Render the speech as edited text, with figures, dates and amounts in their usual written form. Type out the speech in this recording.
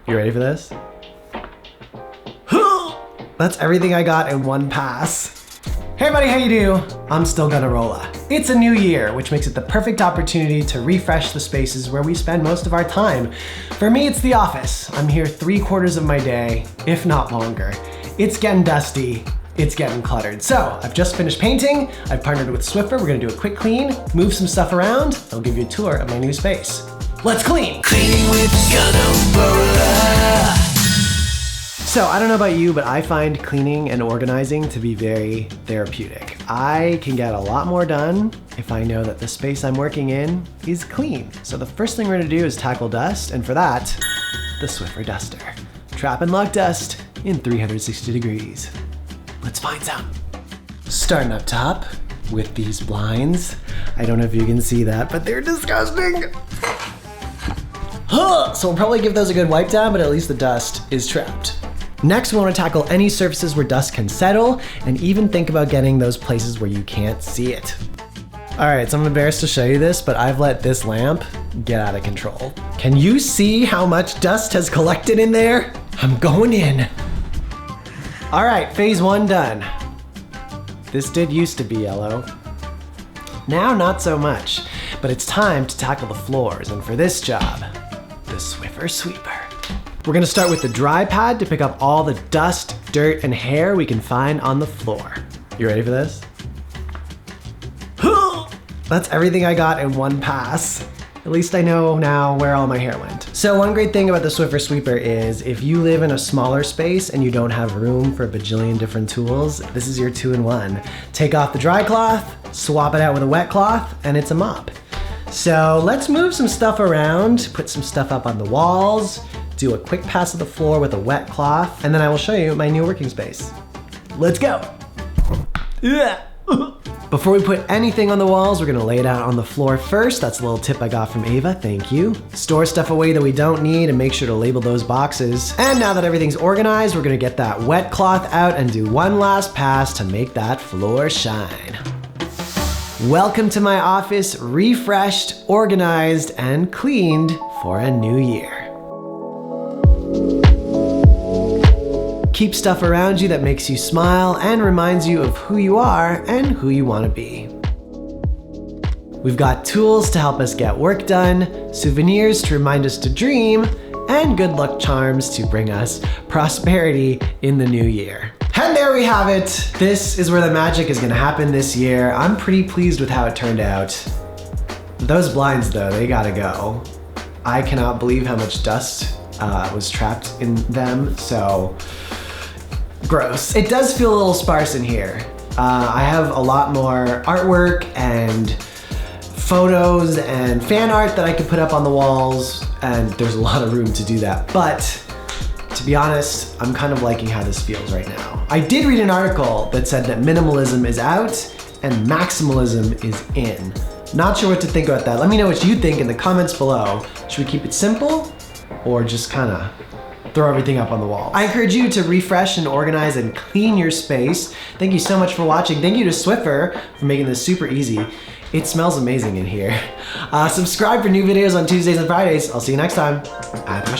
You ready for this? That's everything I got in one pass. Hey everybody, how you do? I'm still Gunnarolla. It's a new year, which makes it the perfect opportunity to refresh the spaces where we spend most of our time. For me, it's the office. I'm here 3/4 of my day, if not longer. It's getting dusty, it's getting cluttered. So I've just finished painting, I've partnered with Swiffer, we're gonna do a quick clean, move some stuff around, I'll give you a tour of my new space. Let's clean! Cleaning with Gunnarolla. So I don't know about you, but I find cleaning and organizing to be very therapeutic. I can get a lot more done if I know that the space I'm working in is clean. So the first thing we're gonna do is tackle dust, and for that, the Swiffer duster. Trap and lock dust in 360 degrees. Let's find some. Starting up top with these blinds. I don't know if you can see that, but they're disgusting. So we'll probably give those a good wipe down, but at least the dust is trapped. Next, we want to tackle any surfaces where dust can settle, and even think about getting those places where you can't see it. All right, so I'm embarrassed to show you this, but I've let this lamp get out of control. Can you see how much dust has collected in there? I'm going in. All right, phase 1 done. This did used to be yellow. Now, not so much, but it's time to tackle the floors, and for this job, the Swiffer Sweeper. We're gonna start with the dry pad to pick up all the dust, dirt, and hair we can find on the floor. You ready for this? That's everything I got in one pass. At least I know now where all my hair went. So one great thing about the Swiffer Sweeper is if you live in a smaller space and you don't have room for a bajillion different tools, this is your 2-in-1. Take off the dry cloth, swap it out with a wet cloth, and it's a mop. So let's move some stuff around, put some stuff up on the walls, do a quick pass of the floor with a wet cloth, and then I will show you my new working space. Let's go. Before we put anything on the walls, we're gonna lay it out on the floor first. That's a little tip I got from Ava, thank you. Store stuff away that we don't need and make sure to label those boxes. And now that everything's organized, we're gonna get that wet cloth out and do one last pass to make that floor shine. Welcome to my office, refreshed, organized, and cleaned for a new year. Keep stuff around you that makes you smile and reminds you of who you are and who you want to be. We've got tools to help us get work done, souvenirs to remind us to dream, and good luck charms to bring us prosperity in the new year. And there we have it. This is where the magic is gonna happen this year. I'm pretty pleased with how it turned out. Those blinds though, they gotta go. I cannot believe how much dust was trapped in them, so gross. It does feel a little sparse in here. I have a lot more artwork and photos and fan art that I could put up on the walls, and there's a lot of room to do that. But to be honest, I'm kind of liking how this feels right now. I did read an article that said that minimalism is out and maximalism is in. Not sure what to think about that. Let me know what you think in the comments below. Should we keep it simple or just kind of throw everything up on the wall? I encourage you to refresh and organize and clean your space. Thank you so much for watching. Thank you to Swiffer for making this super easy. It smells amazing in here. Subscribe for new videos on Tuesdays and Fridays. I'll see you next time. At the